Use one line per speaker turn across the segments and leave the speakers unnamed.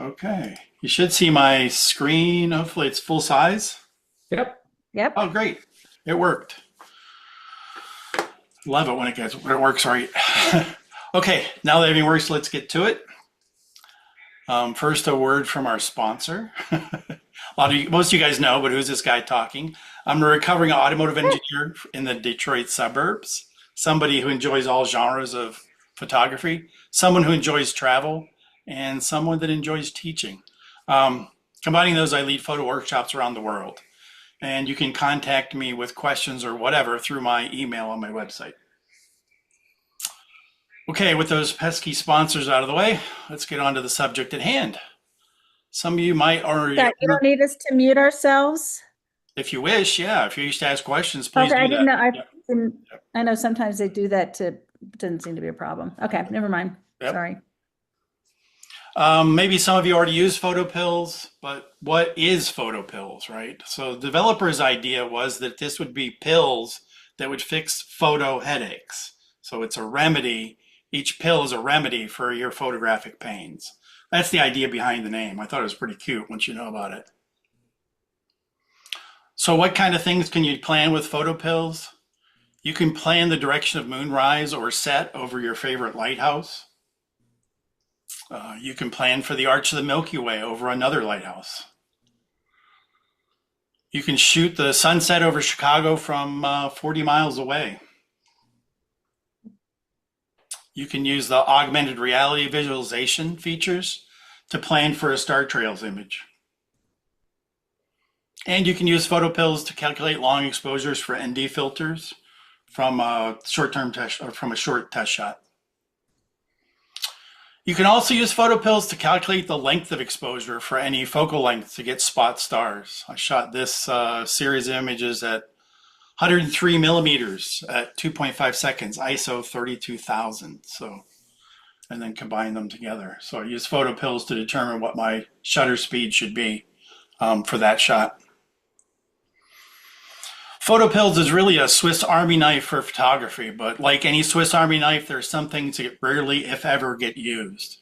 Okay. You should see my screen. Hopefully it's full size.
Yep.
Oh,
Yep.
great. It worked. Love it when it works right. Okay, now that everything works, let's get to it. First, a word from our sponsor. Most of you guys know, but who's this guy talking? I'm a recovering automotive engineer in the Detroit suburbs, somebody who enjoys all genres of photography, someone who enjoys travel, and someone that enjoys teaching. Um, Combining those, I lead photo workshops around the world. And you can contact me with questions or whatever through my email on my website. Okay, with those pesky sponsors out of the way, let's get on to the subject at hand. Some of you might already,
Scott, you don't need us to mute ourselves.
if you wish, yeah, if you wish to ask questions, please
Okay, I
do
didn't
that.
know.
Yep,
Didn't,
yep,
I know sometimes they do that to, doesn't seem to be a problem. Okay, never mind.
yep.
Sorry.
Maybe some of you already use PhotoPills, but what is PhotoPills, right? So the developer's idea was that this would be pills that would fix photo headaches. So it's a remedy. Each pill is a remedy for your photographic pains. That's the idea behind the name. I thought it was pretty cute once you know about it. So what kind of things can you plan with PhotoPills? You can plan the direction of moonrise or set over your favorite lighthouse. You can plan for the arch of the Milky Way over another lighthouse. You can shoot the sunset over Chicago from 40 miles away. You can use the augmented reality visualization features to plan for a star trails image. And you can use PhotoPills to calculate long exposures for ND filters from a short-term test or from a short test shot. You can also use PhotoPills to calculate the length of exposure for any focal length to get spot stars. I shot this series of images at 103 millimeters at 2.5 seconds, ISO 32,000. So, and then combine them together. So I use PhotoPills to determine what my shutter speed should be for that shot. PhotoPills is really a Swiss Army knife for photography, but like any Swiss Army knife, there's some things that rarely, if ever, get used.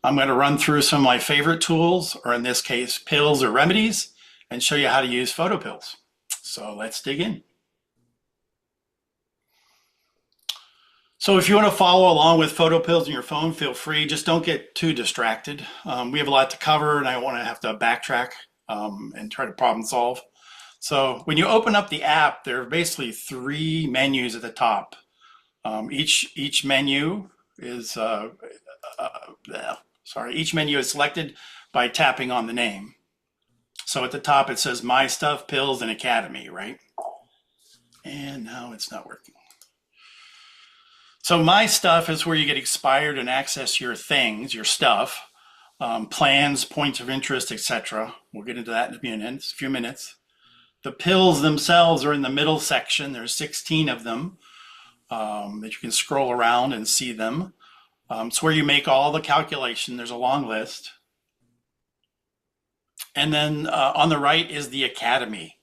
I'm going to run through some of my favorite tools, or in this case, pills or remedies, and show you how to use PhotoPills. So let's dig in. So if you want to follow along with PhotoPills on your phone, feel free. Just don't get too distracted. We have a lot to cover, and I want to have to backtrack and try to problem solve. So when you open up the app, there are basically three menus at the top. Each menu is each menu is selected by tapping on the name. So at the top it says My Stuff, Pills, and Academy, right? And now it's not working. So My Stuff is where you get expired and access your things, your stuff, plans, points of interest, etc. We'll get into that in a few minutes. The pills themselves are in the middle section. There's 16 of them that you can scroll around and see them. It's where you make all the calculation. There's a long list. And then on the right is the Academy.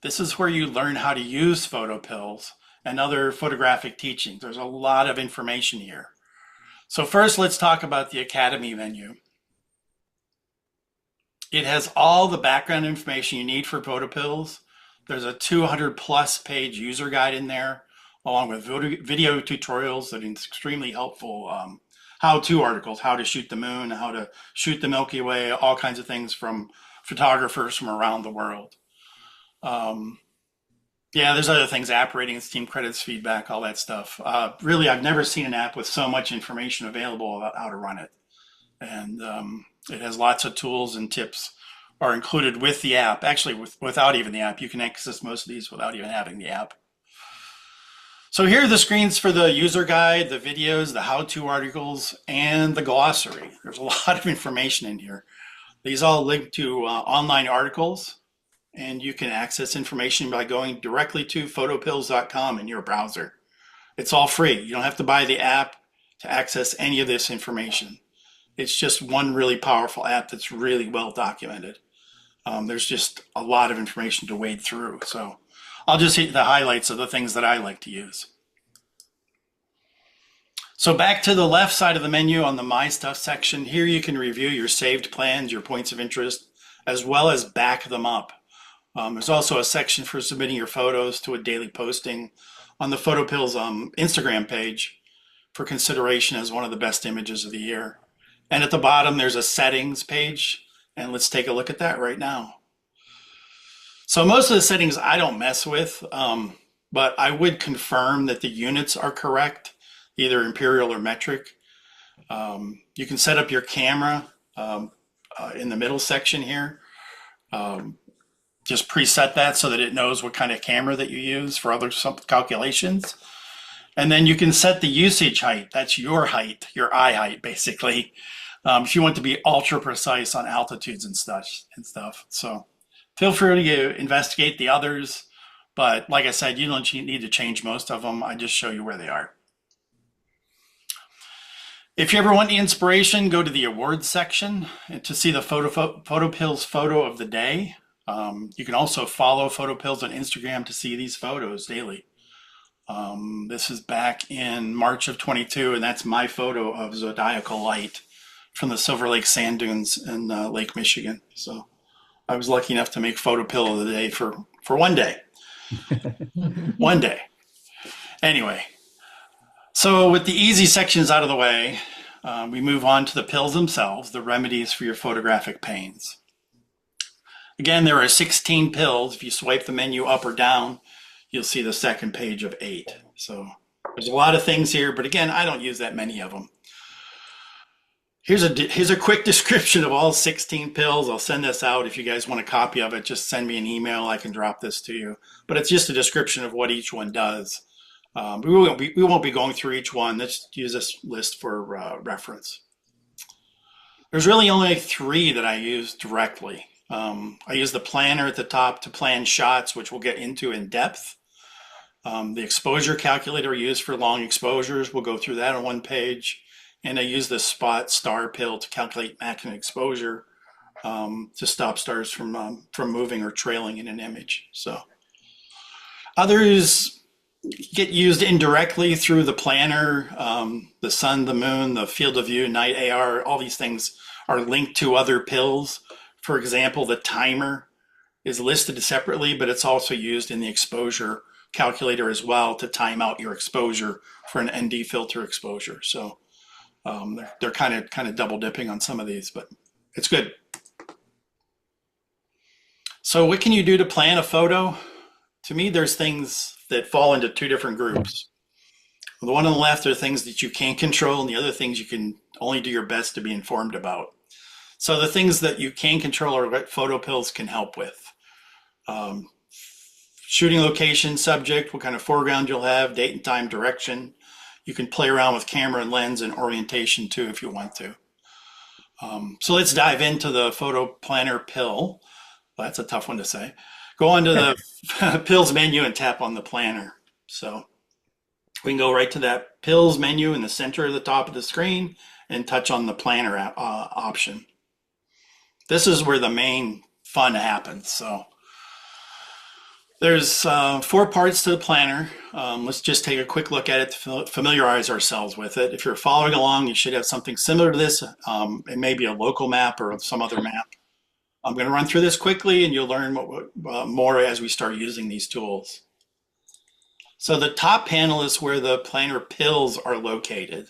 This is where you learn how to use PhotoPills and other photographic teachings. There's a lot of information here. So first, let's talk about the Academy menu. It has all the background information you need for PhotoPills. There's a 200 plus page user guide in there, along with video tutorials that are extremely helpful. How-to articles, how to shoot the moon, how to shoot the Milky Way, all kinds of things from photographers from around the world. Yeah, there's other things, app ratings, team credits, feedback, all that stuff. Really, I've never seen an app with so much information available about how to run it. And it has lots of tools and tips are included with the app. Actually, without even the app, you can access most of these without even having the app. So here are the screens for the user guide, the videos, the how-to articles, and the glossary. There's a lot of information in here. These all link to online articles, and you can access information by going directly to photopills.com in your browser. It's all free. You don't have to buy the app to access any of this information. It's just one really powerful app that's really well documented. There's just a lot of information to wade through. So I'll just hit the highlights of the things that I like to use. So back to the left side of the menu on the My Stuff section, here you can review your saved plans, your points of interest, as well as back them up. There's also a section for submitting your photos to a daily posting on the PhotoPills Instagram page for consideration as one of the best images of the year. And at the bottom, there's a settings page, and let's take a look at that right now. So most of the settings I don't mess with, but I would confirm that the units are correct, either imperial or metric. You can set up your camera in the middle section here. Just preset that so that it knows what kind of camera that you use for other calculations. And then you can set the usage height. That's your height, your eye height, basically. If you want to be ultra precise on altitudes and stuff. So feel free to investigate the others. But like I said, you don't need to change most of them. I just show you where they are. If you ever want the inspiration, go to the awards section to see the PhotoPills photo of the day. You can also follow PhotoPills on Instagram to see these photos daily. This is back in March of 22, and that's my photo of zodiacal light from the Silver Lake sand dunes in Lake Michigan. So I was lucky enough to make PhotoPill of the day for one day. One day. Anyway, so with the easy sections out of the way, we move on to the pills themselves, the remedies for your photographic pains. Again, there are 16 pills. If you swipe the menu up or down, you'll see the second page of 8. So there's a lot of things here, but again, I don't use that many of them. Here's a quick description of all 16 pills. I'll send this out. If you guys want a copy of it, just send me an email. I can drop this to you. But it's just a description of what each one does. We won't be going through each one. Let's use this list for reference. There's really only 3 that I use directly. I use the planner at the top to plan shots, which we'll get into in depth. The exposure calculator I use for long exposures. We'll go through that on one page. And I use the spot star pill to calculate maximum exposure to stop stars from moving or trailing in an image. So others get used indirectly through the planner, the sun, the moon, the field of view, night AR. All these things are linked to other pills. For example, the timer is listed separately, but it's also used in the exposure calculator as well to time out your exposure for an ND filter exposure. So they're kind of double dipping on some of these, but it's good. So what can you do to plan a photo? To me, there's things that fall into 2 different groups. The one on the left are things that you can't control, and the other things you can only do your best to be informed about. So the things that you can control are what PhotoPills can help with. Shooting location, subject, what kind of foreground you'll have, date and time, direction. You can play around with camera and lens and orientation too if you want to. So let's dive into the photo planner pill. Well, that's a tough one to say. Go on to the pills menu and tap on the planner. So we can go right to that pills menu in the center of the top of the screen and touch on the planner option. This is where the main fun happens. So there's 4 parts to the planner. Let's just take a quick look at it to familiarize ourselves with it. If you're following along, you should have something similar to this. It may be a local map or some other map. I'm going to run through this quickly and you'll learn more as we start using these tools. So the top panel is where the planner pills are located.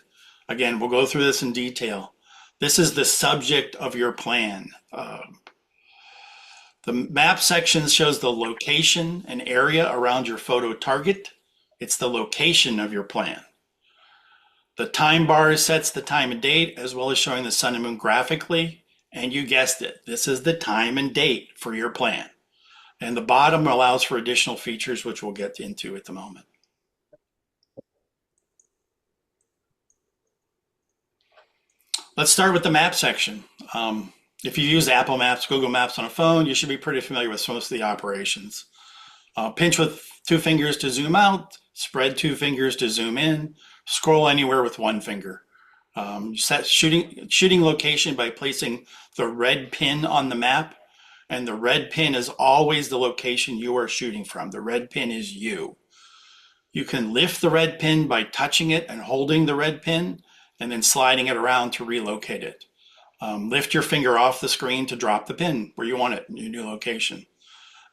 Again, we'll go through this in detail. This is the subject of your plan. The map section shows the location and area around your photo target. It's the location of your plan. The time bar sets the time and date, as well as showing the sun and moon graphically. And you guessed it, this is the time and date for your plan. And the bottom allows for additional features, which we'll get into at the moment. Let's start with the map section. If you use Apple Maps, Google Maps on a phone, you should be pretty familiar with most of the operations. Pinch with 2 fingers to zoom out, spread 2 fingers to zoom in, scroll anywhere with 1 finger. Set shooting location by placing the red pin on the map, and the red pin is always the location you are shooting from. The red pin is you. You can lift the red pin by touching it and holding the red pin and then sliding it around to relocate it. Lift your finger off the screen to drop the pin where you want it in your new location.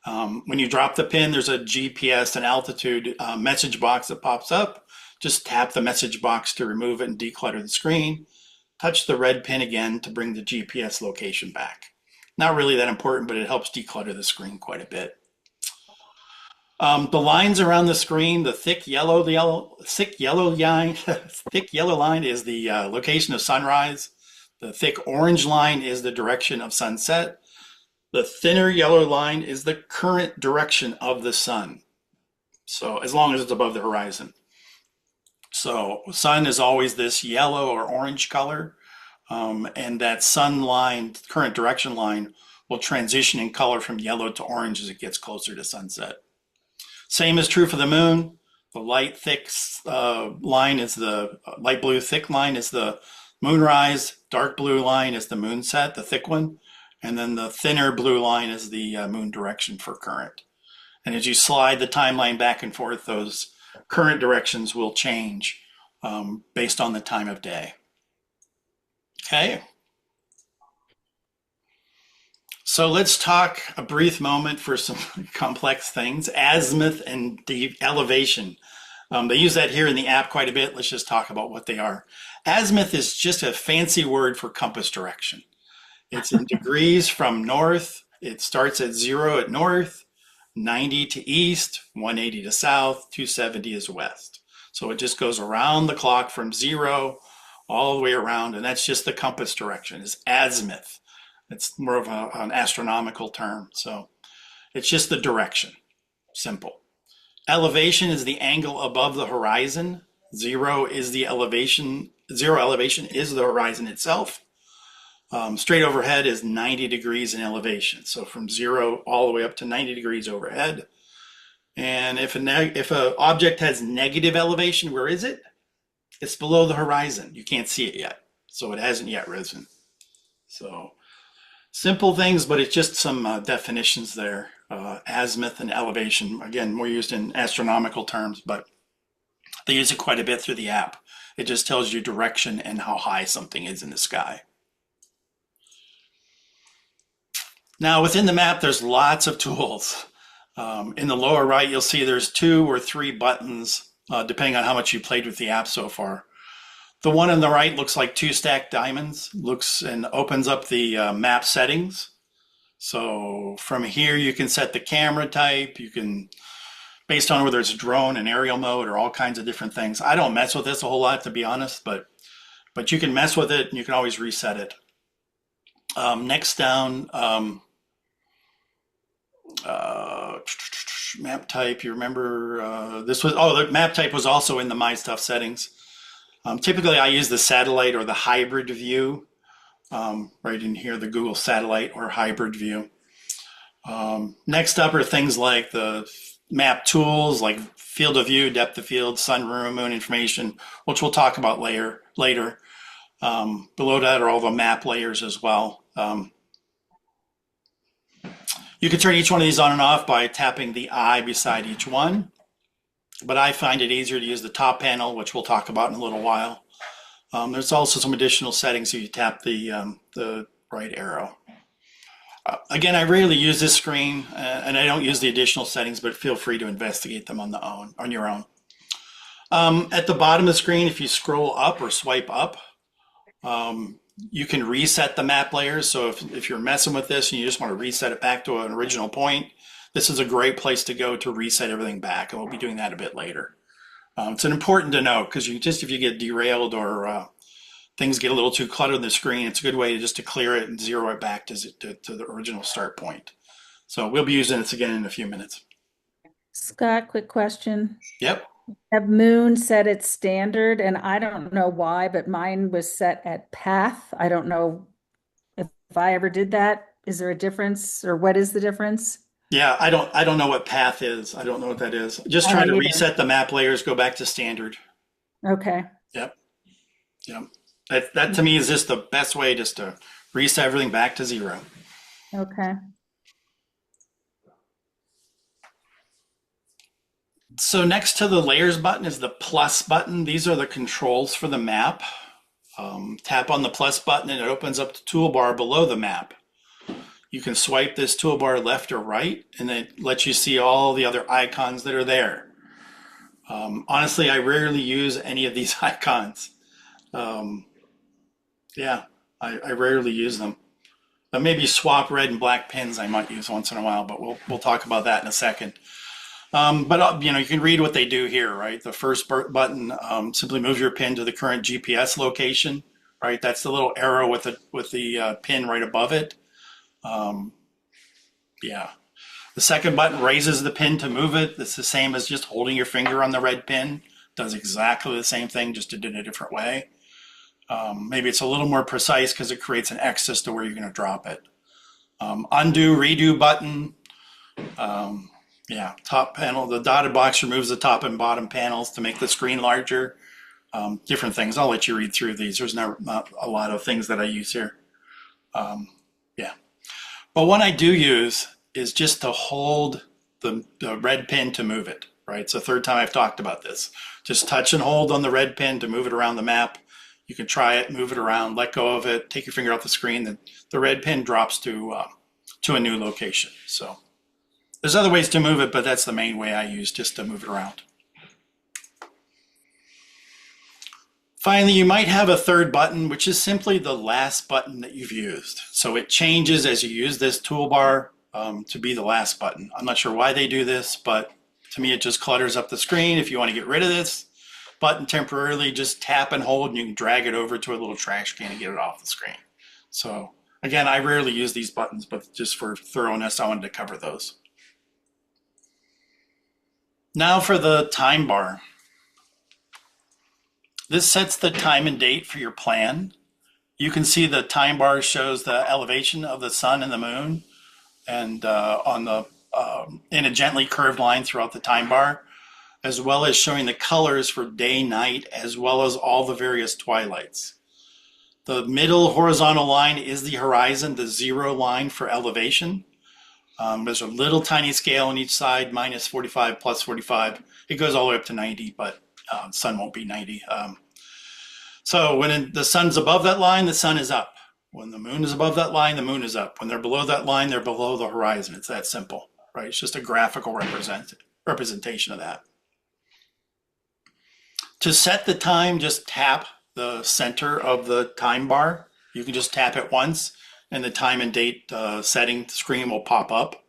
When you drop the pin, there's a GPS and altitude message box that pops up. Just tap the message box to remove it and declutter the screen. Touch the red pin again to bring the GPS location back. Not really that important, but it helps declutter the screen quite a bit. The lines around the screen, the thick yellow line, thick yellow line is the location of sunrise. The thick orange line is the direction of sunset. The thinner yellow line is the current direction of the sun. So as long as it's above the horizon. So sun is always this yellow or orange color. And that sun line, current direction line, will transition in color from yellow to orange as it gets closer to sunset. Same is true for the moon. The light thick line is the light blue thick line is the moonrise. Dark blue line is the moonset, the thick one. And then the thinner blue line is the moon direction for current. And as you slide the timeline back and forth, those current directions will change based on the time of day. Okay. So let's talk a brief moment for some complex things, azimuth and elevation. They use that here in the app quite a bit. Let's just talk about what they are. Azimuth is just a fancy word for compass direction. It's in degrees from north. It starts at 0 at north, 90 to east, 180 to south, 270 is west. So it just goes around the clock from 0 all the way around, and that's just the compass direction. It's azimuth. It's more of an astronomical term. So it's just the direction. Simple. Elevation is the angle above the horizon. 0 is the elevation. 0 elevation is the horizon itself. Straight overhead is 90 degrees in elevation. So from 0 all the way up to 90 degrees overhead. And if an object has negative elevation, where is it? It's below the horizon. You can't see it yet. So it hasn't yet risen. So simple things, but it's just some definitions there. Azimuth and elevation, again, more used in astronomical terms, but they use it quite a bit through the app. It just tells you direction and how high something is in the sky. Now within the map, there's lots of tools. In the lower right, you'll see there's 2 or 3 buttons, depending on how much you played with the app so far. The one on the right looks like 2 stacked diamonds, looks and opens up the map settings. So from here, you can set the camera type. You can, based on whether it's drone and aerial mode or all kinds of different things. I don't mess with this a whole lot, to be honest, but you can mess with it and you can always reset it. Next down, map type. You remember this was, the map type was also in the My Stuff settings. Typically, I use the satellite or the hybrid view, right in here, the Google satellite or hybrid view. Next up are things like the map tools, like field of view, depth of field, sun, moon information, which we'll talk about later. Below that are all the map layers as well. You can turn each one of these on and off by tapping the eye beside each one. But I find it easier to use the top panel, which we'll talk about in a little while. There's also some additional settings if you tap the right arrow. Again, I rarely use this screen, and I don't use the additional settings, but feel free to investigate them on your own. At the bottom of the screen, if you scroll up or swipe up, you can reset the map layers. So if you're messing with this and you just want to reset it back to an original point, this is a great place to go to reset everything back, and we'll be doing that a bit later. It's important to know because if you get derailed or things get a little too cluttered on the screen, it's a good way to clear it and zero it back to the original start point. So we'll be using this again in a few minutes.
Scott, quick question.
Yep.
Have Moon set its standard? And I don't know why, but mine was set at path. I don't know if I ever did that. Is there a difference, or what is the difference?
Yeah, I don't know what path is. I don't know what that is. Just trying to reset the map layers, go back to standard.
Okay.
Yep. That to me is just the best way, just to reset everything back to 0.
Okay.
So next to the layers button is the plus button. These are the controls for the map. Tap on the plus button and it opens up the toolbar below the map. You can swipe this toolbar left or right, and it lets you see all the other icons that are there. Honestly, I rarely use any of these icons. Um, yeah, I rarely use them. Maybe swap red and black pins I might use once in a while, but we'll talk about that in a second. But you can read what they do here, right? The first button simply moves your pin to the current GPS location, right? That's the little arrow with the pin right above it. Um, yeah. The second button raises the pin to move it. It's the same as just holding your finger on the red pin. Does exactly the same thing, just did it in a different way. Maybe it's a little more precise because it creates an X as to where you're going to drop it. Undo, redo button. Yeah, top panel. The dotted box removes the top and bottom panels to make the screen larger. Different things. I'll let you read through these. There's not a lot of things that I use here. Yeah. But one I do use is just to hold the red pin to move it, right? It's the third time I've talked about this. Just touch and hold on the red pin to move it around the map. You can try it, move it around, let go of it, take your finger off the screen, the red pin drops to a new location. So there's other ways to move it, but that's the main way I use, just to move it around. Finally, you might have a third button, which is simply the last button that you've used. So it changes as you use this toolbar to be the last button. I'm not sure why they do this, but to me, it just clutters up the screen. If you want to get rid of this button temporarily, just tap and hold, and you can drag it over to a little trash can and get it off the screen. So again, I rarely use these buttons, but just for thoroughness, I wanted to cover those. Now for the time bar. This sets the time and date for your plan. You can see the time bar shows the elevation of the sun and the moon, and in a gently curved line throughout the time bar, as well as showing the colors for day, night, as well as all the various twilights. The middle horizontal line is the horizon, the 0 line for elevation. There's a little tiny scale on each side, minus 45, plus 45. It goes all the way up to 90, but the sun won't be 90. So when the sun's above that line, the sun is up. When the moon is above that line, the moon is up. When they're below that line, they're below the horizon. It's that simple, right? It's just a graphical representation of that. To set the time, just tap the center of the time bar. You can just tap it once, and the time and date setting screen will pop up.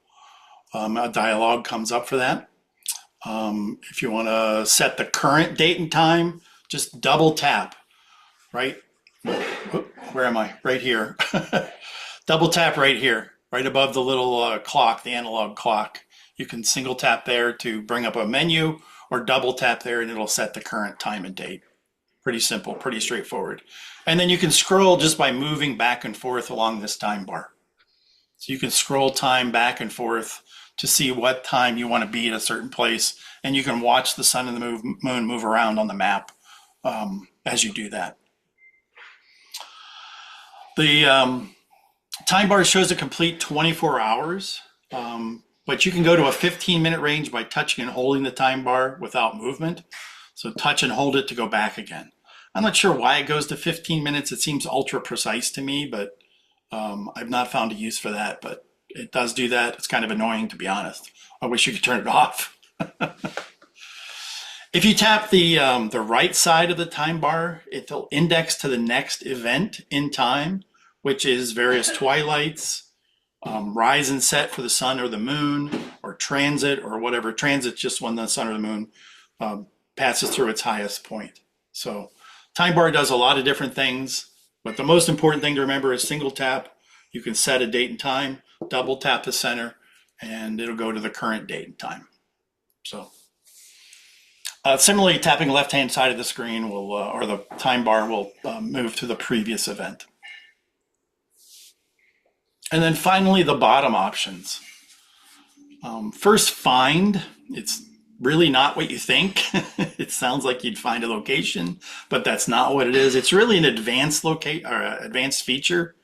A dialog comes up for that. If you want to set the current date and time, just double tap, right? Where am I? Right here. Double tap right here, right above the little clock, the analog clock. You can single tap there to bring up a menu, or double tap there and it'll set the current time and date. Pretty simple, pretty straightforward. And then you can scroll just by moving back and forth along this time bar. So you can scroll time back and forth to see what time you want to be at a certain place, and you can watch the sun and the moon move around on the map as you do that. The time bar shows a complete 24 hours, but you can go to a 15-minute range by touching and holding the time bar without movement. So touch and hold it to go back again. I'm not sure why it goes to 15 minutes. It seems ultra precise to me, but I've not found a use for that, but it does do that. It's kind of annoying, to be honest. I wish you could turn it off. If you tap the right side of the time bar, it'll index to the next event in time, which is various twilights, rise and set for the sun or the moon, or transit or whatever. Transit's just when the sun or the moon passes through its highest point. So time bar does a lot of different things, but the most important thing to remember is single tap. You can set a date and time, double tap the center, and it'll go to the current date and time. So similarly, tapping the left-hand side of the screen will, or the time bar will move to the previous event. And then finally, the bottom options. First, find. It's really not what you think. It sounds like you'd find a location, but that's not what it is. It's really an advanced feature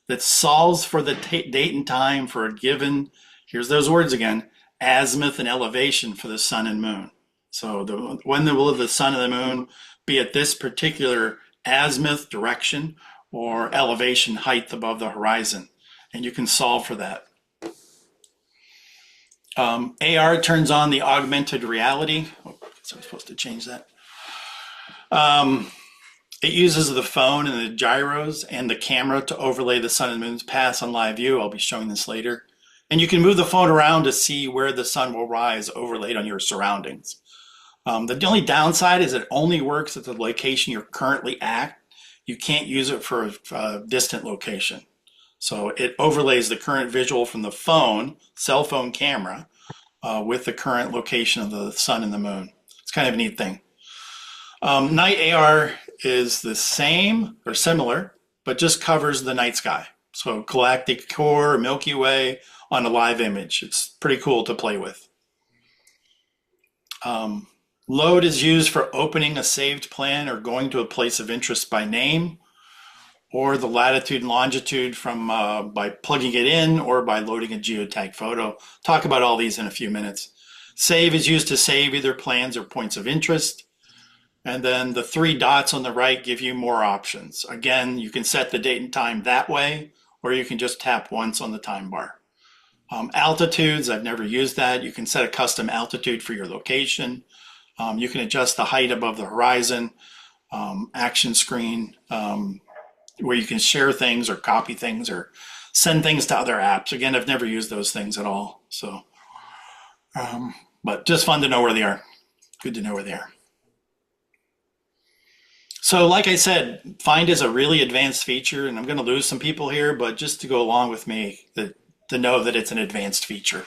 that solves for the date and time for a given, here's those words again, azimuth and elevation for the sun and moon. So when will the sun and the moon be at this particular azimuth direction or elevation height above the horizon? And you can solve for that. AR turns on the augmented reality. Oh, I guess I'm supposed to change that. It uses the phone and the gyros and the camera to overlay the sun and moon's paths on live view. I'll be showing this later. And you can move the phone around to see where the sun will rise overlaid on your surroundings. The only downside is it only works at the location you're currently at. You can't use it for a distant location. So it overlays the current visual from the phone, cell phone camera, with the current location of the sun and the moon. It's kind of a neat thing. Night AR is the same or similar, but just covers the night sky. So galactic core, Milky Way on a live image. It's pretty cool to play with. Load is used for opening a saved plan or going to a place of interest by name, or the latitude and longitude from by plugging it in or by loading a geotag photo. Talk about all these in a few minutes. Save is used to save either plans or points of interest. And then the three dots on the right give you more options. Again, you can set the date and time that way, or you can just tap once on the time bar. Altitudes, I've never used that. You can set a custom altitude for your location. You can adjust the height above the horizon. Action screen, where you can share things or copy things or send things to other apps. Again, I've never used those things at all. So, but just fun to know where they are. Good to know where they are. So like I said, Find is a really advanced feature, and I'm going to lose some people here, but just to go along with me, to know that it's an advanced feature.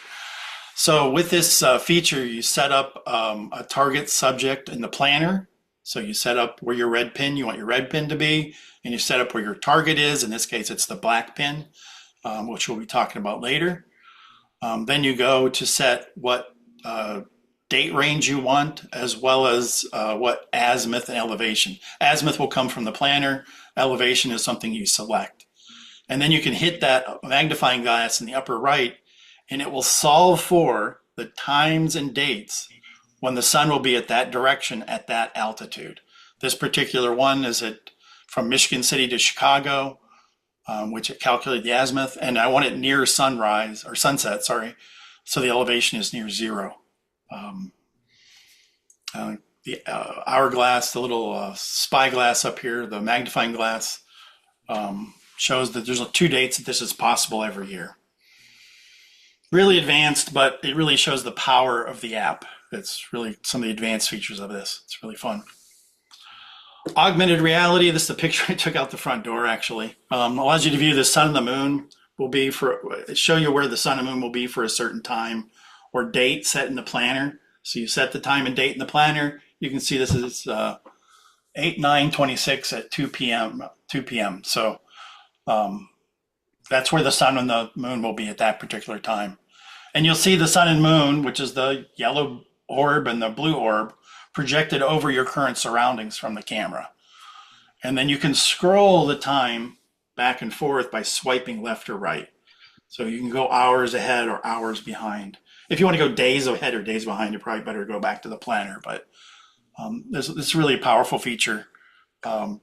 So with this feature, you set up a target subject in the planner. So you set up where your red pin, you want your red pin to be, and you set up where your target is. In this case, it's the black pin, which we'll be talking about later. Then you go to set what date range you want, as well as what azimuth and elevation. Azimuth will come from the planner. Elevation is something you select. And then you can hit that magnifying glass in the upper right, and it will solve for the times and dates when the sun will be at that direction at that altitude. This particular one is from Michigan City to Chicago, which it calculated the azimuth, and I want it near sunrise or sunset, sorry, so the elevation is near zero. The hourglass, the little spyglass up here, the magnifying glass, shows that there's 2 dates that this is possible every year. Really advanced, but it really shows the power of the app. It's really some of the advanced features of this. It's really fun. Augmented reality, this is the picture I took out the front door actually. Allows you to view the sun and the moon show you where the sun and moon will be for a certain time or date set in the planner. So you set the time and date in the planner. You can see this is 8/9/26 at 2 p.m. So that's where the sun and the moon will be at that particular time. And you'll see the sun and moon, which is the yellow orb and the blue orb, projected over your current surroundings from the camera. And then you can scroll the time back and forth by swiping left or right. So you can go hours ahead or hours behind. If you want to go days ahead or days behind, you probably better go back to the planner. But this is really a powerful feature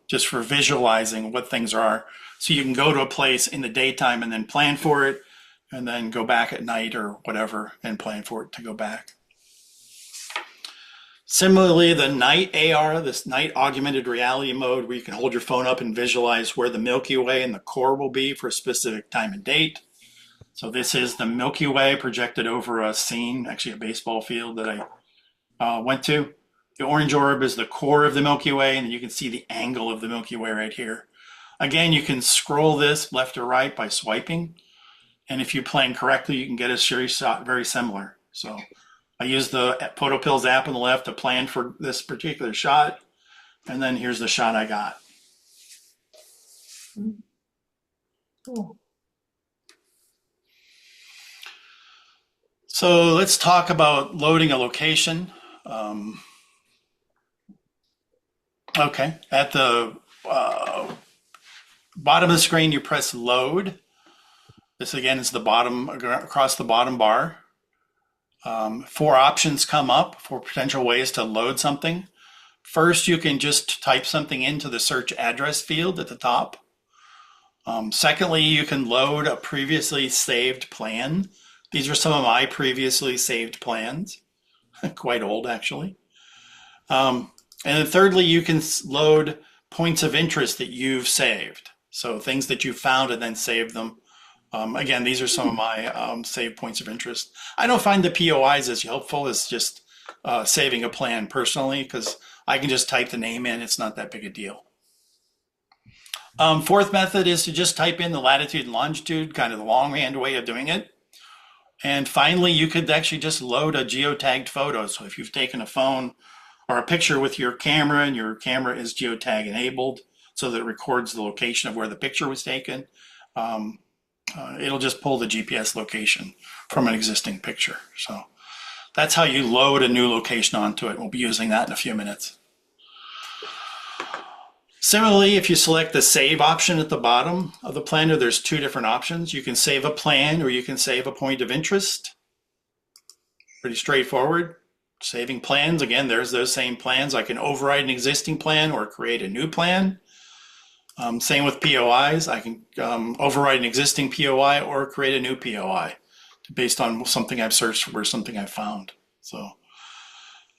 just for visualizing what things are. So you can go to a place in the daytime and then plan for it, and then go back at night or whatever and plan for it to go back. Similarly, the night AR, this night augmented reality mode, where you can hold your phone up and visualize where the Milky Way and the core will be for a specific time and date. So this is the Milky Way projected over a scene, actually a baseball field that I went to. The orange orb is the core of the Milky Way, and you can see the angle of the Milky Way right here. Again, you can scroll this left or right by swiping. And if you plan correctly, you can get a shot very similar. So I use the PhotoPills app on the left to plan for this particular shot. And then here's the shot I got.
Cool.
So let's talk about loading a location. Okay, at the bottom of the screen, you press load. This again is the bottom, across the bottom bar. Four options come up for potential ways to load something. First, you can just type something into the search address field at the top. Secondly, you can load a previously saved plan. These are some of my previously saved plans, quite old actually. And then thirdly, you can load points of interest that you've saved. So things that you found and then saved them. Again, these are some of my saved points of interest. I don't find the POIs as helpful as just saving a plan personally because I can just type the name in. It's not that big a deal. Fourth method is to just type in the latitude and longitude, kind of the longhand way of doing it. And finally, you could actually just load a geotagged photo. So if you've taken a phone or a picture with your camera and your camera is geotag enabled so that it records the location of where the picture was taken, it'll just pull the GPS location from an existing picture. So that's how you load a new location onto it. We'll be using that in a few minutes. Similarly, if you select the save option at the bottom of the planner, there's two different options. You can save a plan or you can save a point of interest. Pretty straightforward. Saving plans, again, there's those same plans. I can override an existing plan or create a new plan. Same with POIs. I can override an existing POI or create a new POI based on something I've searched for or something I've found. So,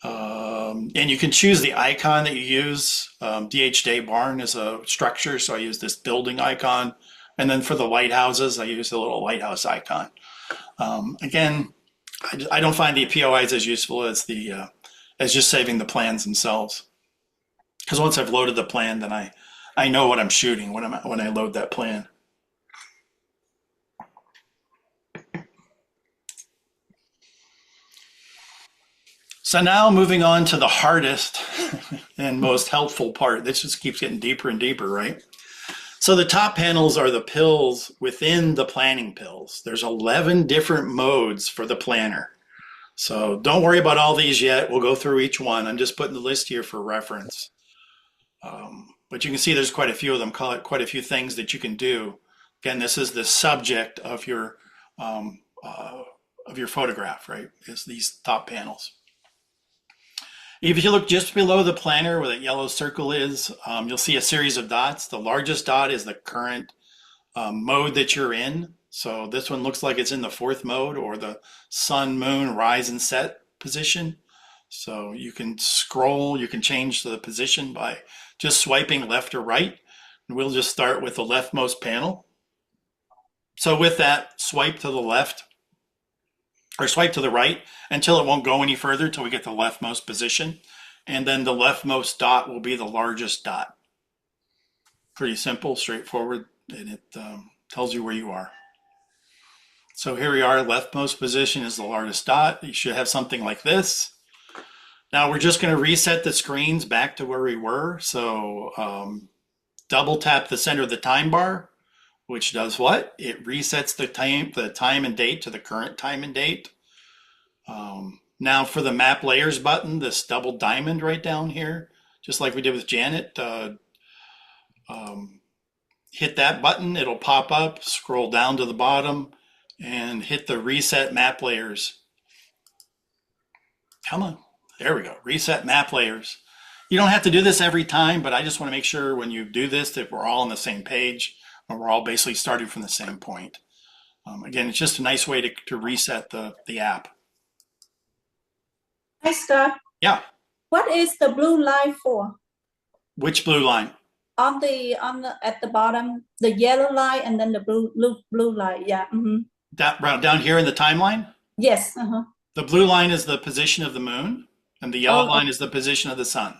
and you can choose the icon that you use. DH Day Barn is a structure, so I use this building icon. And then for the lighthouses, I use the little lighthouse icon. Again, I don't find the POIs as useful as as just saving the plans themselves. Because once I've loaded the plan, then I know what I'm shooting when I load that plan. So now moving on to the hardest and most helpful part. This just keeps getting deeper and deeper, right? So the top panels are the pills within the planning pills. There's 11 different modes for the planner. So don't worry about all these yet. We'll go through each one. I'm just putting the list here for reference. But you can see there's quite a few of them, quite a few things that you can do. Again, this is the subject of your photograph, right? Is these top panels. If you look just below the planner where that yellow circle is, you'll see a series of dots. The largest dot is the current mode that you're in. So this one looks like it's in the fourth mode or the sun, moon, rise and set position. So you can scroll, you can change the position by just swiping left or right. And we'll just start with the leftmost panel. So with that, swipe to the left or swipe to the right until it won't go any further until we get the leftmost position. And then the leftmost dot will be the largest dot. Pretty simple, straightforward, and it tells you where you are. So here we are, leftmost position is the largest dot. You should have something like this. Now we're just going to reset the screens back to where we were. So double tap the center of the time bar, which does what? It resets the time and date to the current time and date. Now for the map layers button, this double diamond right down here, just like we did with Janet, hit that button, it'll pop up, scroll down to the bottom, and hit the reset map layers. Come on, there we go, reset map layers. You don't have to do this every time, but I just want to make sure when you do this that we're all on the same page and we're all basically starting from the same point. Again, it's just a nice way to reset the app.
Hi, Scott.
Yeah.
What is the blue line for?
Which blue line?
On the at the bottom, the yellow line and then the blue line. Yeah.
Down here in the timeline?
Yes.
The blue line is the position of the moon, and the yellow line is the position of the sun.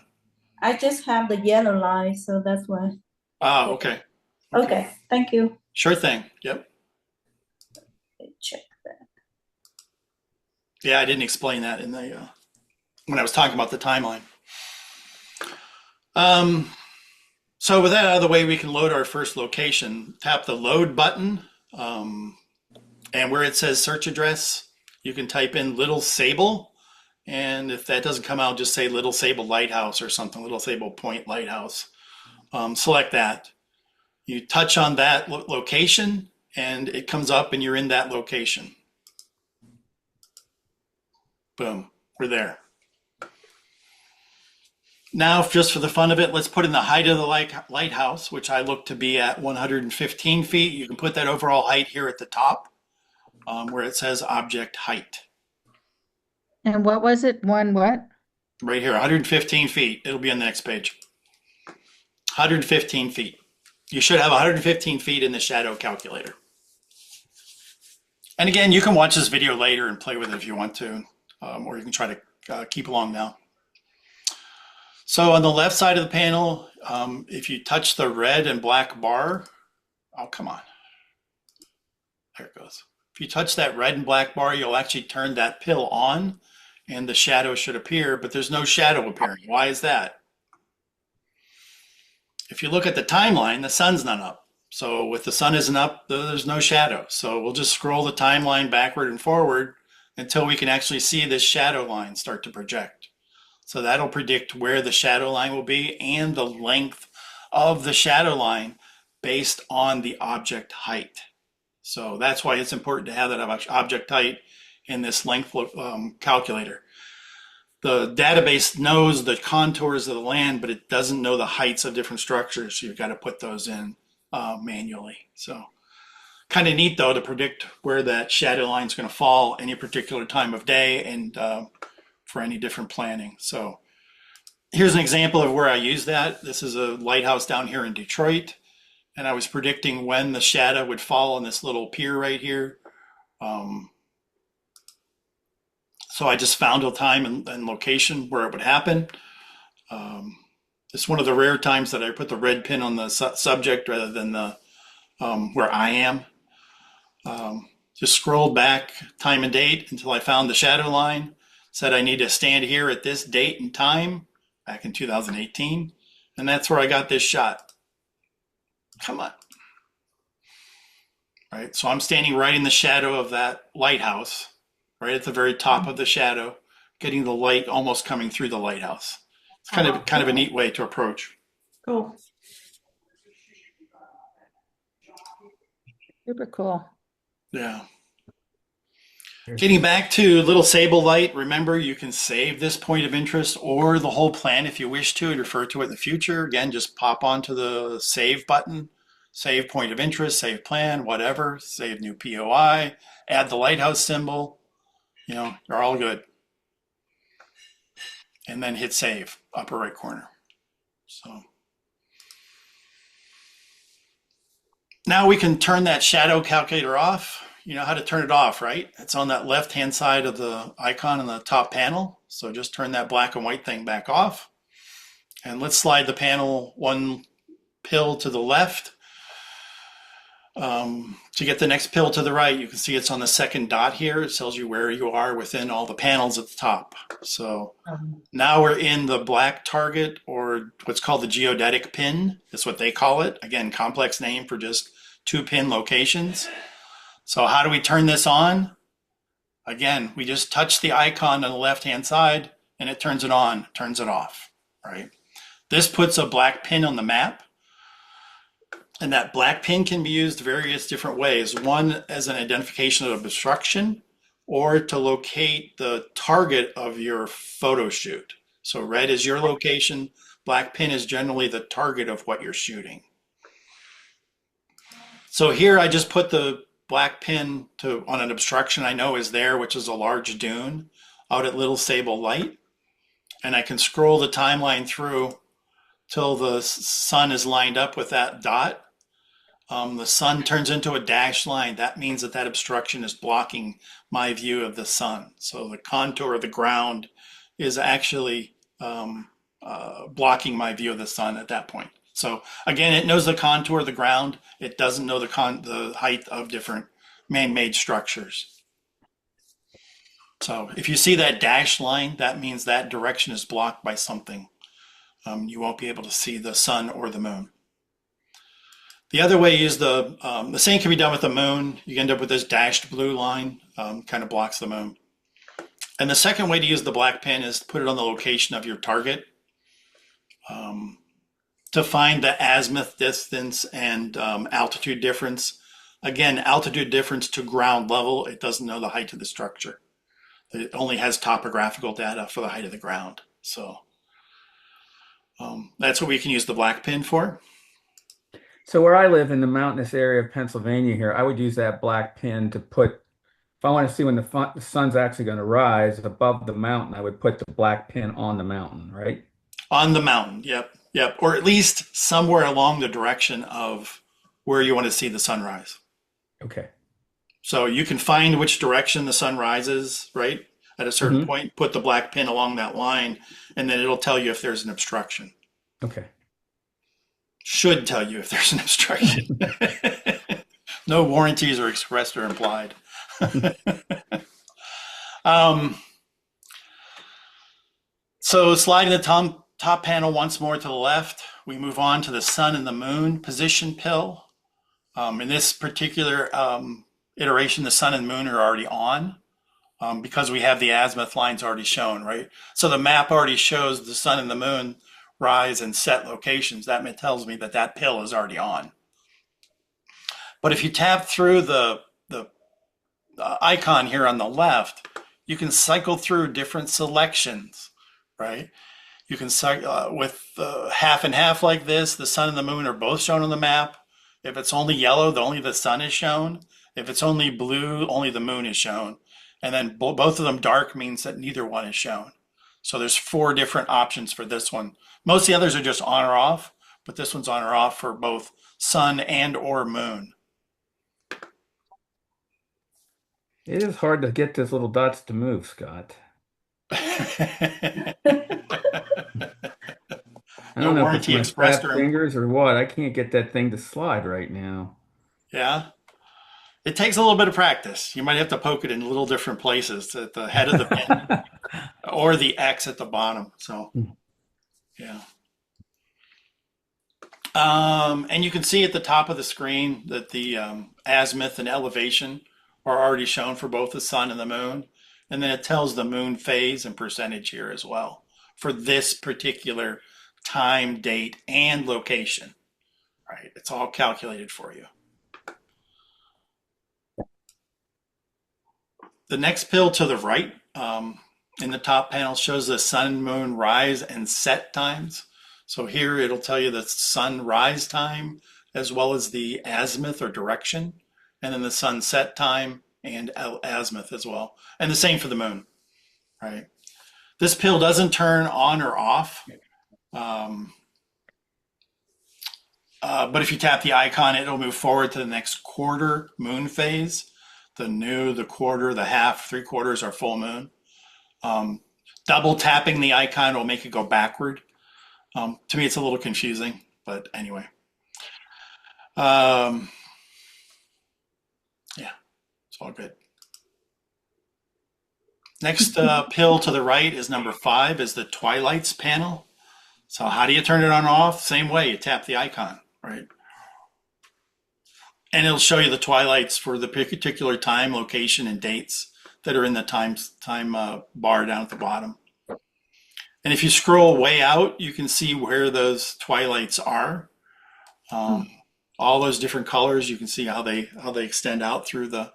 I just have the yellow line, so that's why.
Oh, okay.
Okay. Thank you.
Sure thing. Yep.
Check that.
Yeah, I didn't explain that in the when I was talking about the timeline. So with that out of the way, we can load our first location. Tap the load button, and where it says search address, you can type in Little Sable. And if that doesn't come out, just say Little Sable Lighthouse or something, Little Sable Point Lighthouse. Select that. You touch on that location, and it comes up and you're in that location. Boom, we're there. Now, just for the fun of it, let's put in the height of the lighthouse, which I look to be at 115 feet. You can put that overall height here at the top where it says object height.
And what was it? One what?
Right here, 115 feet. It'll be on the next page. 115 feet. You should have 115 feet in the shadow calculator. And again, you can watch this video later and play with it if you want to, or you can try to keep along now. So on the left side of the panel, if you touch the red and black bar, oh, come on. There it goes. If you touch that red and black bar, you'll actually turn that pill on and the shadow should appear, but there's no shadow appearing. Why is that? If you look at the timeline, the sun's not up. So with the sun isn't up, there's no shadow. So we'll just scroll the timeline backward and forward until we can actually see this shadow line start to project. So that'll predict where the shadow line will be and the length of the shadow line based on the object height. So that's why it's important to have that object height in this length calculator. The database knows the contours of the land, but it doesn't know the heights of different structures. So you've got to put those in manually. So kind of neat though to predict where that shadow line is going to fall any particular time of day and for any different planning. So here's an example of where I use that. This is a lighthouse down here in Detroit, and I was predicting when the shadow would fall on this little pier right here. So I just found a time and location where it would happen. It's one of the rare times that I put the red pin on the subject rather than the where I am. Just scrolled back time and date until I found the shadow line. Said I need to stand here at this date and time back in 2018. And that's where I got this shot. Come on. Right, so I'm standing right in the shadow of that lighthouse, right at the very top of the shadow, getting the light almost coming through the lighthouse. It's kind of a neat way to approach.
Cool.
Super cool.
Yeah. Getting back to Little Sable Light, remember you can save this point of interest or the whole plan if you wish to and refer to it in the future. Again, just pop onto the save button, save point of interest, save plan, whatever, save new POI, add the lighthouse symbol, you know, you're all good. And then hit save, upper right corner. So now we can turn that shadow calculator off. You know how to turn it off, right? It's on that left-hand side of the icon in the top panel. So just turn that black and white thing back off. And let's slide the panel one pill to the left. To get the next pill to the right, you can see it's on the second dot here. It tells you where you are within all the panels at the top. So now we're in the black target, or what's called the geodetic pin. That's what they call it. Again, complex name for just 2 pin locations. So how do we turn this on? Again, we just touch the icon on the left-hand side and it turns it on, turns it off, right? This puts a black pin on the map. And that black pin can be used various different ways. One, as an identification of obstruction, or to locate the target of your photo shoot. So red is your location, black pin is generally the target of what you're shooting. So here I just put the black pin on an obstruction I know is there, which is a large dune out at Little Sable Light. And I can scroll the timeline through till the sun is lined up with that dot. The sun turns into a dashed line. That means that obstruction is blocking my view of the sun. So the contour of the ground is actually blocking my view of the sun at that point. So again, it knows the contour of the ground. It doesn't know the height of different man-made structures. So if you see that dashed line, that means that direction is blocked by something. You won't be able to see the sun or the moon. The other way is the same can be done with the moon. You end up with this dashed blue line, kind of blocks the moon. And the second way to use the black pin is to put it on the location of your target to find the azimuth distance and altitude difference. Again, altitude difference to ground level, it doesn't know the height of the structure. It only has topographical data for the height of the ground. So that's what we can use the black pin for.
So where I live in the mountainous area of Pennsylvania here, I would use that black pin to put, if I want to see when the sun's actually going to rise above the mountain, I would put the black pin on the mountain, right?
On the mountain, yep, yep. Or at least somewhere along the direction of where you want to see the sunrise.
Okay.
So you can find which direction the sun rises, right? At a certain
Hmm.
point, put the black pin along that line, and then it'll tell you if there's an obstruction.
Okay.
Should tell you if there's an obstruction. No warranties are expressed or implied. um, so sliding the top panel once more to the left, we move on to the sun and the moon position pill. In this particular iteration, the sun and moon are already on because we have the azimuth lines already shown, right? So the map already shows the sun and the moon rise and set locations. That tells me that that pill is already on. But if you tap through the icon here on the left, you can cycle through different selections, right? You can with half and half like this, the sun and the moon are both shown on the map. If it's only yellow, only the sun is shown. If it's only blue, only the moon is shown. And then both of them dark means that neither one is shown. So there's 4 different options for this one. Most of the others are just on or off, but this one's on or off for both sun and or moon.
It is hard to get those little dots to move, Scott.
No
I don't know if it's
warranty
my
expressed
fat
or
fingers or what. I can't get that thing to slide right now.
yeah. It takes a little bit of practice. You might have to poke it in little different places at the head of the pin or the X at the bottom. So yeah. And you can see at the top of the screen that the azimuth and elevation are already shown for both the sun and the moon. And then it tells the moon phase and percentage here as well for this particular time, date, and location. Right? It's all calculated for you. The next pill to the right in the top panel shows the sun and moon rise and set times. So here it'll tell you the sun rise time as well as the azimuth or direction, and then the sunset time and azimuth as well. And the same for the moon, right? This pill doesn't turn on or off. But if you tap the icon, it'll move forward to the next quarter moon phase. The new, the quarter, the half, 3/4 are full moon. Double tapping the icon will make it go backward. To me, it's a little confusing, but anyway. Yeah, it's all good. Next pill to the right is number 5, is the Twilights panel. So how do you turn it on and off? Same way, you tap the icon, right? And it'll show you the twilights for the particular time, location, and dates that are in the time bar down at the bottom. And if you scroll way out, you can see where those twilights are. All those different colors, you can see how they extend out through the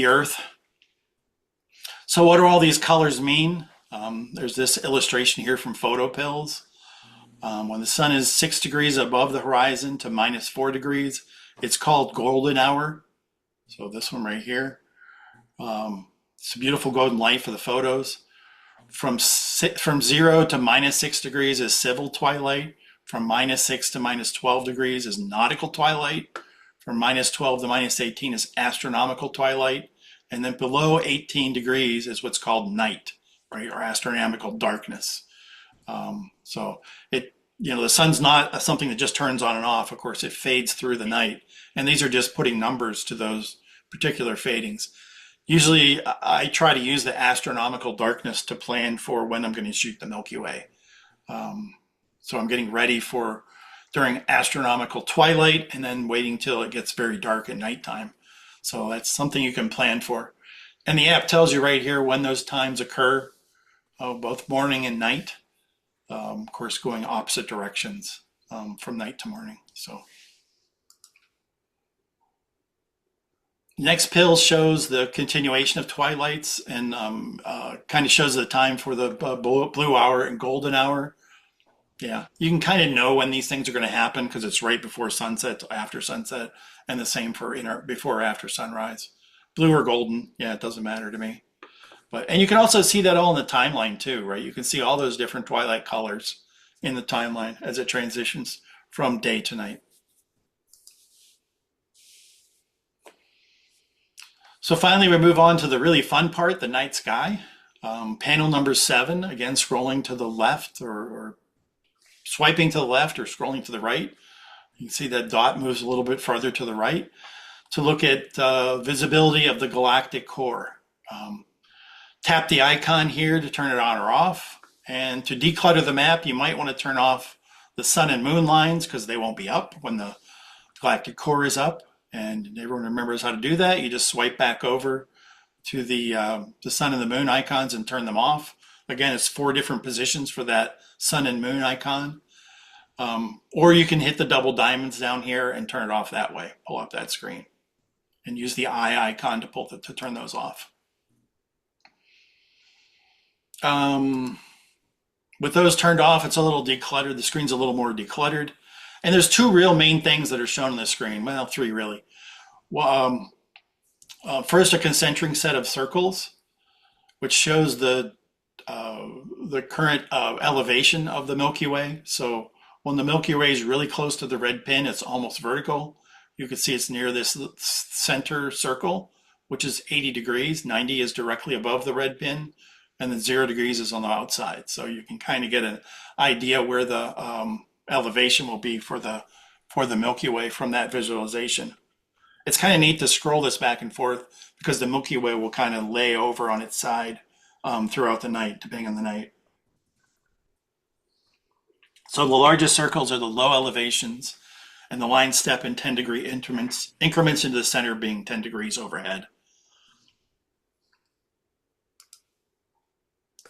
earth. So what do all these colors mean? There's this illustration here from PhotoPills. When the sun is 6 degrees above the horizon to -4 degrees, it's called golden hour. So this one right here. It's a beautiful golden light for the photos. From 0 to -6 degrees is civil twilight. From -6 to -12 degrees is nautical twilight. From -12 to -18 is astronomical twilight. And then below 18 degrees is what's called night, right? Or astronomical darkness. So the sun's not something that just turns on and off. Of course, it fades through the night. And these are just putting numbers to those particular fadings. Usually I try to use the astronomical darkness to plan for when I'm going to shoot the Milky Way. So I'm getting ready for during astronomical twilight and then waiting till it gets very dark at nighttime. So that's something you can plan for. And the app tells you right here when those times occur, both morning and night. Of course, going opposite directions from night to morning. So Next pill shows the continuation of twilights and kind of shows the time for the blue hour and golden hour. Yeah, you can kind of know when these things are going to happen because it's right before sunset to after sunset, and the same for before or after sunrise. Blue or golden, yeah, it doesn't matter to me. But and you can also see that all in the timeline too, right? You can see all those different twilight colors in the timeline as it transitions from day to night. So finally, we move on to the really fun part, the night sky. Panel number 7, again, scrolling to the left or swiping to the left or scrolling to the right. You can see that dot moves a little bit farther to the right to look at visibility of the galactic core. Tap the icon here to turn it on or off. And to declutter the map, you might want to turn off the sun and moon lines because they won't be up when the galactic core is up. And everyone remembers how to do that. You just swipe back over to the sun and the moon icons and turn them off. Again, it's 4 different positions for that sun and moon icon. Or you can hit the double diamonds down here and turn it off that way. Pull up that screen and use the eye icon to turn those off. With those turned off, it's a little decluttered. The screen's a little more decluttered. And there's 2 real main things that are shown on the screen. Well, 3 really. Well, first, a concentric set of circles, which shows the current elevation of the Milky Way. So when the Milky Way is really close to the red pin, it's almost vertical. You can see it's near this center circle, which is 80 degrees. 90 is directly above the red pin, and then 0 degrees is on the outside. So you can kind of get an idea where the elevation will be for the Milky Way from that visualization. It's kind of neat to scroll this back and forth because the Milky Way will kind of lay over on its side throughout the night, depending on the night. So the largest circles are the low elevations, and the lines step in 10-degree increments into the center being 10 degrees overhead.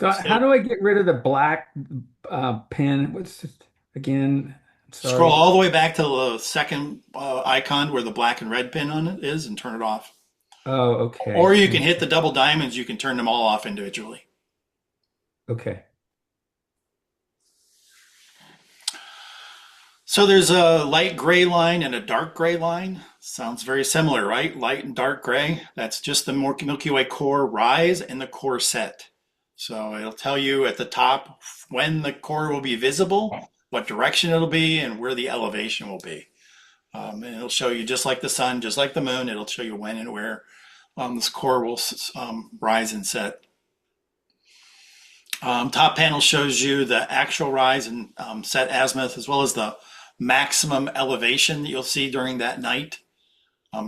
So how do I get rid of the black pin? What's it again? Sorry.
Scroll all the way back to the second icon where the black and red pin on it is and turn it off.
Oh, okay.
Or you can hit the double diamonds. You can turn them all off individually.
Okay.
So there's a light gray line and a dark gray line. Sounds very similar, right? Light and dark gray. That's just the Milky Way core rise and the core set. So it'll tell you at the top when the core will be visible, what direction it'll be, and where the elevation will be. And it'll show you, just like the sun, just like the moon, it'll show you when and where this core will rise and set. Top panel shows you the actual rise and set azimuth, as well as the maximum elevation that you'll see during that night.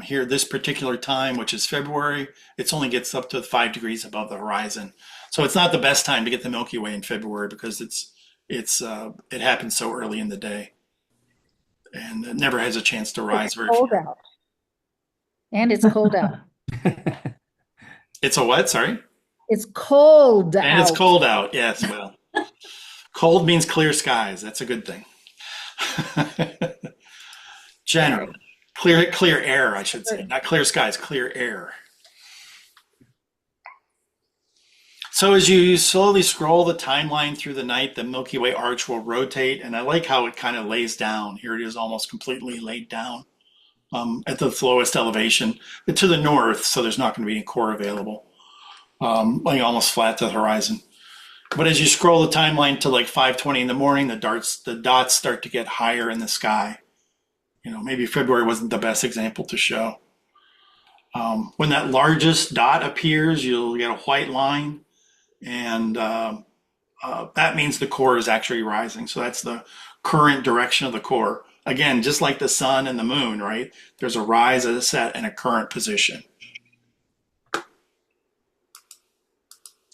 Here, this particular time, which is February, it only gets up to 5 degrees above the horizon. So it's not the best time to get the Milky Way in February because it happens so early in the day, and it never has a chance to rise very
Cold
far.
out. And it's cold out.
It's a what? Sorry?
It's cold
And
out.
it's cold out. Yes, well, cold means clear skies. That's a good thing. Generally, clear air, I should say, not clear skies, clear air. So as you slowly scroll the timeline through the night, the Milky Way arch will rotate, and I like how it kind of lays down. Here it is almost completely laid down at the lowest elevation to the north, so there's not going to be any core available, like almost flat to the horizon. But as you scroll the timeline to like 5:20 in the morning, the dots start to get higher in the sky. You know, maybe February wasn't the best example to show. When that largest dot appears, you'll get a white line, and that means the core is actually rising. So that's the current direction of the core. Again, just like the sun and the moon, right? There's a rise, a set, and a current position.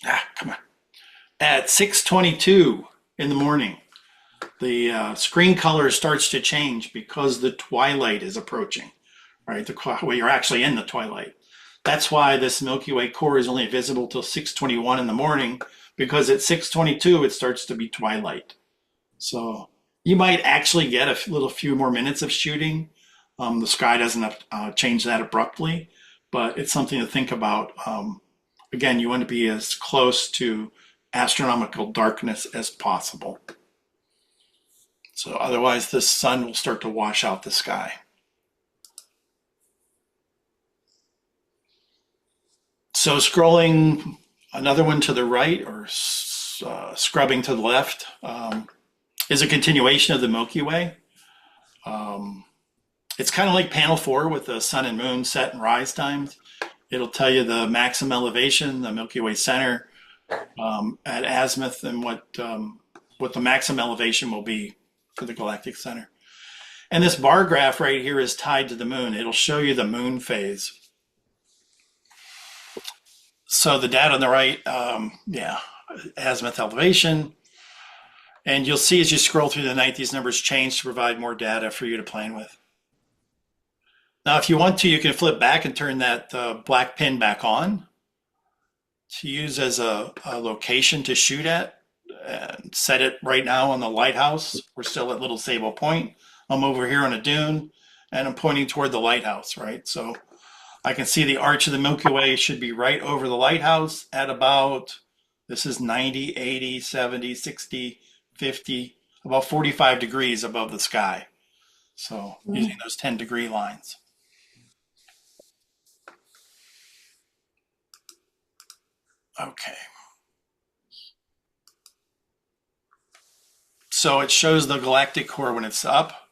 Come on. At 6:22 in the morning, the screen color starts to change because the twilight is approaching, right? Well, you're actually in the twilight. That's why this Milky Way core is only visible till 6:21 in the morning, because at 6:22 it starts to be twilight. So you might actually get a few more minutes of shooting. The sky doesn't change that abruptly, but it's something to think about. Again, you want to be as close to astronomical darkness as possible. So otherwise the sun will start to wash out the sky. So scrolling another one to the right, or scrubbing to the left, is a continuation of the Milky Way. It's kind of like panel 4 with the sun and moon set and rise times. It'll tell you the maximum elevation, the Milky Way center at azimuth, and what the maximum elevation will be for the galactic center. And this bar graph right here is tied to the moon. It'll show you the moon phase. So the data on the right, azimuth elevation. And you'll see as you scroll through the night, these numbers change to provide more data for you to play with. Now, if you want to, you can flip back and turn that black pin back on to use as a location to shoot at, and set it right now on the lighthouse. We're still at Little Sable Point. I'm over here on a dune, and I'm pointing toward the lighthouse, right? So I can see the arch of the Milky Way should be right over the lighthouse at about, this is 90, 80, 70, 60, 50, about 45 degrees above the sky. So using those 10-degree lines. Okay. So it shows the galactic core when it's up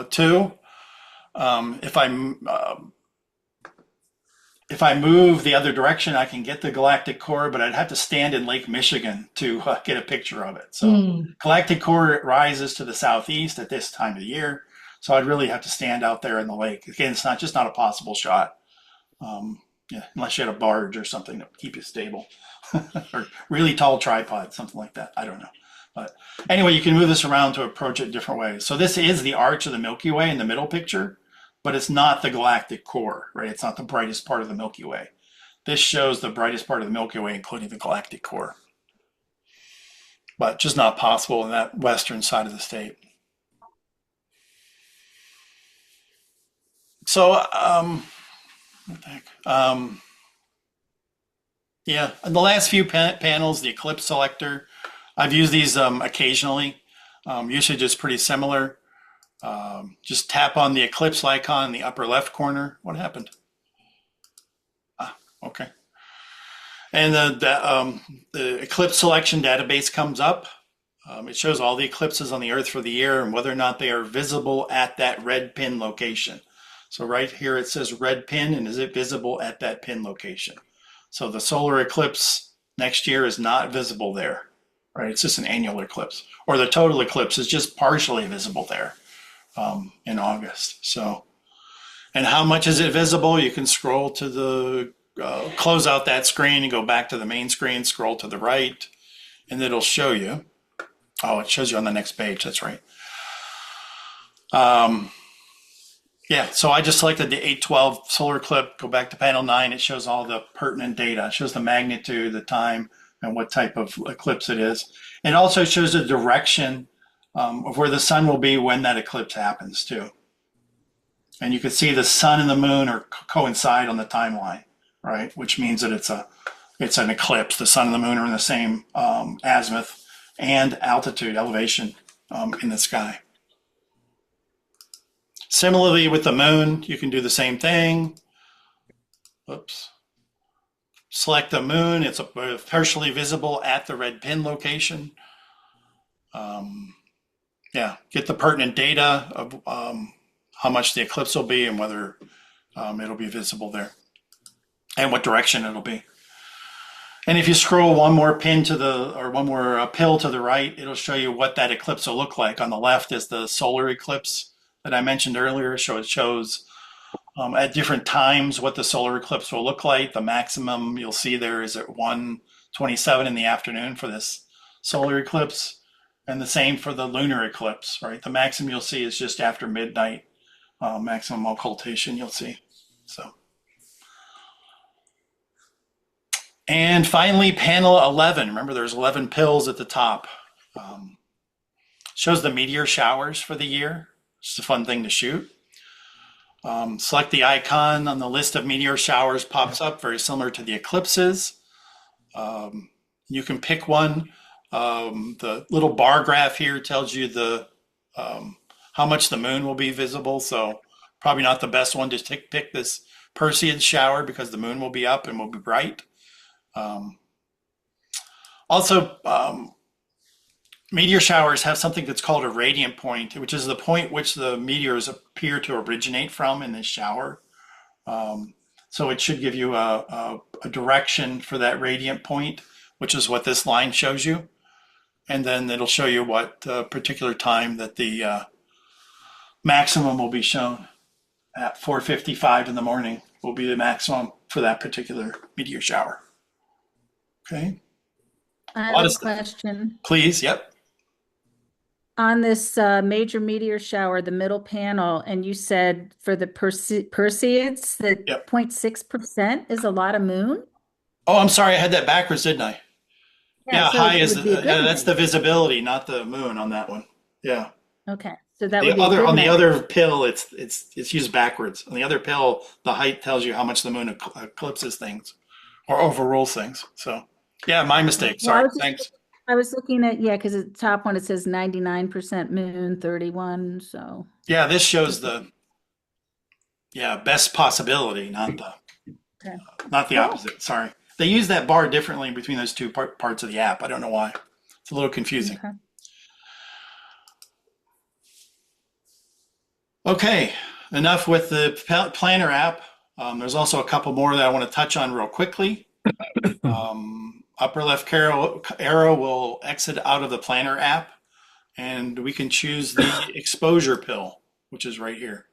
too. If I move the other direction, I can get the galactic core, but I'd have to stand in Lake Michigan to get a picture of it. So galactic core rises to the southeast at this time of the year. So I'd really have to stand out there in the lake. Again, it's not a possible shot. Unless you had a barge or something to keep you stable. Or really tall tripod, something like that. I don't know. But anyway, you can move this around to approach it different ways. So this is the arch of the Milky Way in the middle picture, but it's not the galactic core, right? It's not the brightest part of the Milky Way. This shows the brightest part of the Milky Way, including the galactic core. But just not possible in that western side of the state. So, what the heck? In the last few panels, the eclipse selector, I've used these occasionally. Usage is pretty similar. Just tap on the eclipse icon in the upper left corner. What happened? Okay. And the eclipse selection database comes up. It shows all the eclipses on the Earth for the year and whether or not they are visible at that red pin location. So right here it says red pin, and is it visible at that pin location? So the solar eclipse next year is not visible there, right? It's just an annular eclipse. Or the total eclipse is just partially visible there in August. So, and how much is it visible? You can scroll to the, close out that screen and go back to the main screen, scroll to the right, and it'll show you. Oh, it shows you on the next page, that's right. So I just selected the 812 solar eclipse, go back to panel 9. It shows all the pertinent data. It shows the magnitude, the time, and what type of eclipse it is. It also shows the direction of where the sun will be when that eclipse happens too. And you can see the sun and the moon are coincide on the timeline, right? Which means that it's an eclipse. The sun and the moon are in the same azimuth and altitude, elevation in the sky. Similarly with the moon, you can do the same thing. Oops. Select the moon. It's partially visible at the red pin location. Get the pertinent data of how much the eclipse will be and whether it'll be visible there and what direction it'll be. And if you scroll one more pin to the, or one more pill to the right, it'll show you what that eclipse will look like. On the left is the solar eclipse that I mentioned earlier. So it shows at different times what the solar eclipse will look like. The maximum you'll see there is at 1:27 in the afternoon for this solar eclipse, and the same for the lunar eclipse, right? The maximum you'll see is just after midnight, maximum occultation you'll see. So, and finally, panel 11. Remember, there's 11 pills at the top. Shows the meteor showers for the year. It's a fun thing to shoot. Select the icon on the list of meteor showers pops up, very similar to the eclipses. You can pick one. The little bar graph here tells you how much the moon will be visible. So probably not the best one to pick this Perseid shower because the moon will be up and will be bright. Also, meteor showers have something that's called a radiant point, which is the point which the meteors appear to originate from in this shower. So it should give you a direction for that radiant point, which is what this line shows you. And then it'll show you what particular time that the maximum will be shown at 4:55 in the morning will be the maximum for that particular meteor shower. Okay.
I
A
have
lot
a
of stuff.
question.
Please, yep.
On this major meteor shower, the middle panel, and you said for the Perseids that
Yep.
0.6% is a lot of moon?
Oh, I'm sorry, I had that backwards, didn't I? Yeah,
So
high
it
is
would be a
yeah,
good
that's the
night.
visibility, not the moon on that one. Yeah.
Okay, so that
The
would be a
other
good
on the
night.
other pill, it's used backwards. On the other pill, the height tells you how much the moon eclipses things or overrules things. So, yeah, my mistake.
Well,
Sorry. Thanks.
I was looking at, yeah, because the top one, it says 99% moon, 31, so.
Yeah, this shows
just
the best possibility,
Okay.
not the
Cool.
opposite. Sorry. They use that bar differently between those two parts of the app. I don't know why. It's a little confusing.
Okay.
Okay, enough with the planner app. There's also a couple more that I want to touch on real quickly. Upper left arrow will exit out of the planner app, and we can choose the exposure pill, which is right here.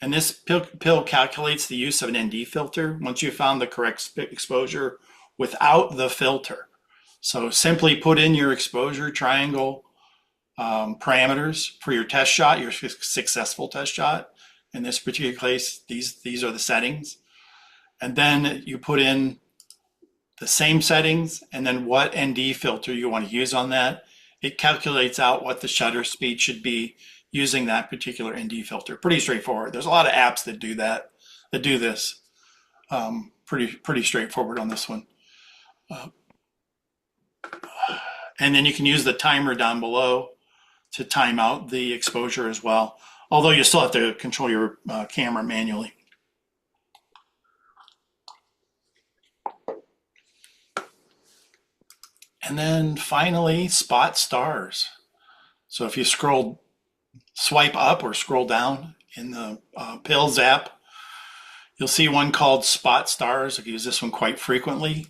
And this pill calculates the use of an ND filter once you found the correct exposure without the filter. So simply put in your exposure triangle parameters for your test shot, your successful test shot. In this particular case, these are the settings. And then you put in the same settings and then what ND filter you want to use on that. It calculates out what the shutter speed should be using that particular ND filter. Pretty straightforward. There's a lot of apps that do this. Pretty straightforward on this one. And then you can use the timer down below to time out the exposure as well. Although you still have to control your camera manually. And then finally, spot stars. So if you swipe up or scroll down in the Pills app, you'll see one called Spot Stars. I use this one quite frequently.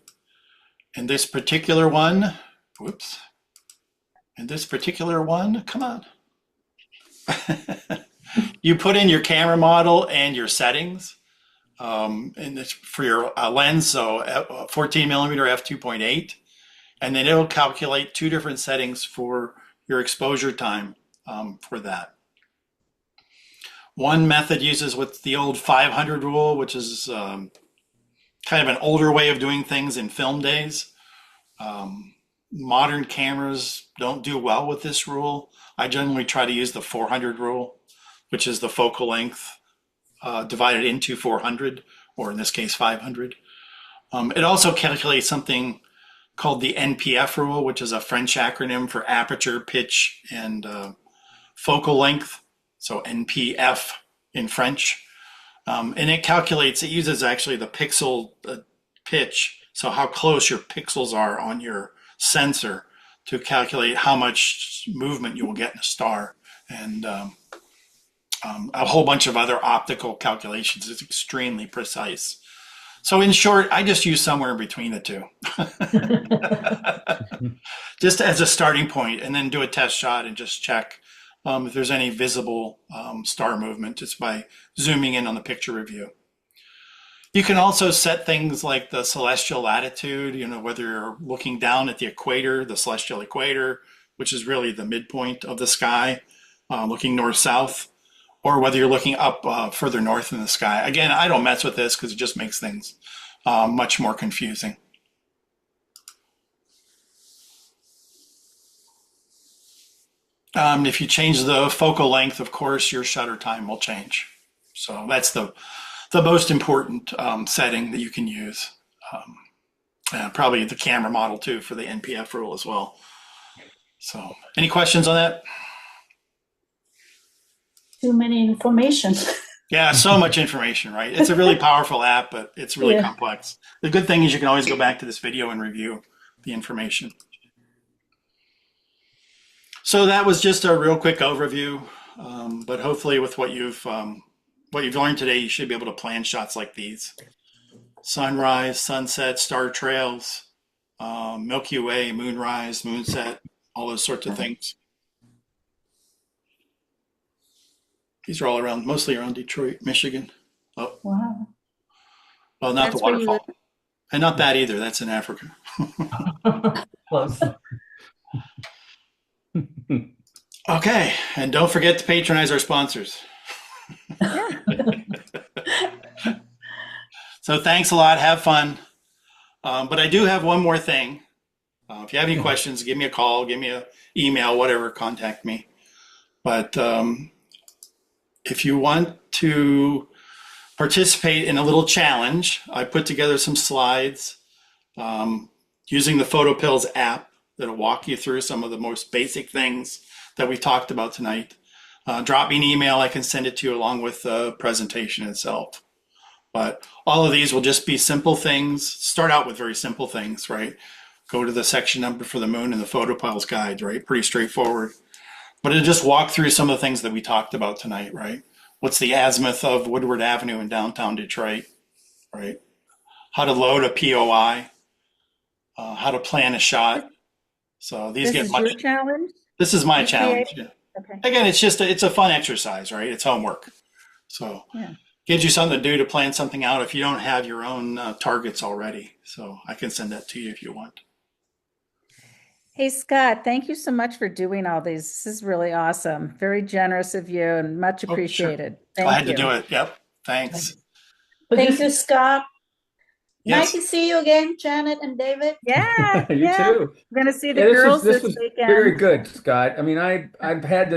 And this particular one, come on. You put in your camera model and your settings and for your lens, so 14 millimeter f2.8, and then it'll calculate two different settings for your exposure time for that. One method uses what's the old 500 rule, which is kind of an older way of doing things in film days. Modern cameras don't do well with this rule. I generally try to use the 400 rule, which is the focal length divided into 400, or in this case 500. It also calculates something called the NPF rule, which is a French acronym for aperture, pitch, and focal length. So NPF in French. And it uses actually the pixel pitch, so how close your pixels are on your sensor to calculate how much movement you will get in a star. And a whole bunch of other optical calculations. It's extremely precise. So in short, I just use somewhere in between the two. Just as a starting point, and then do a test shot and just check if there's any visible star movement just by zooming in on the picture review. You can also set things like the celestial latitude, whether you're looking down at the equator, the celestial equator, which is really the midpoint of the sky, looking north-south, or whether you're looking up further north in the sky. Again, I don't mess with this because it just makes things much more confusing. If you change the focal length, of course, your shutter time will change. So that's the most important setting that you can use. And probably the camera model too for the NPF rule as well. So any questions on that?
Too many information.
Yeah, so much information, right? It's a really powerful app, but it's really
Yeah.
complex. The good thing is you can always go back to this video and review the information. So that was just a real quick overview, but hopefully with what you've learned today, you should be able to plan shots like these: sunrise, sunset, star trails, Milky Way, moonrise, moonset, all those sorts of things. These are all around, mostly around Detroit, Michigan. Oh,
Wow.
well, not
That's
the
where you
waterfall, and not that either. That's in Africa.
Close.
Okay, and don't forget to patronize our sponsors. So thanks a lot. Have fun. But I do have one more thing. If you have any questions, give me a call, give me an email, whatever, contact me. But if you want to participate in a little challenge, I put together some slides using the PhotoPills app that'll walk you through some of the most basic things that we talked about tonight. Drop me an email. I can send it to you along with the presentation itself. But all of these will just be simple things. Start out with very simple things, right? Go to the section number for the moon and the PhotoPills guide, right? Pretty straightforward. But it'll just walk through some of the things that we talked about tonight, right? What's the azimuth of Woodward Avenue in downtown Detroit, right? How to load a POI, how to plan a shot. So these
This
get
is
much.
your challenge?
This is my
You
challenge.
create-
Yeah.
Okay.
Again, it's a fun exercise, right? It's homework. So
Yeah.
gives you something to do to plan something out if you don't have your own targets already. So I can send that to you if you want.
Hey, Scott, thank you so much for doing all these. This is really awesome. Very generous of you and much
Oh, sure.
appreciated. Thank
Glad
you.
to do it. Yep. Thanks.
But
Thank
this-
you, Scott.
Yes.
Nice to see you again, Janet and David.
Yeah,
You
yeah.
too.
We're gonna see the
Yeah,
girls
this
this
was very
weekend.
good, Scott. I mean, I've had this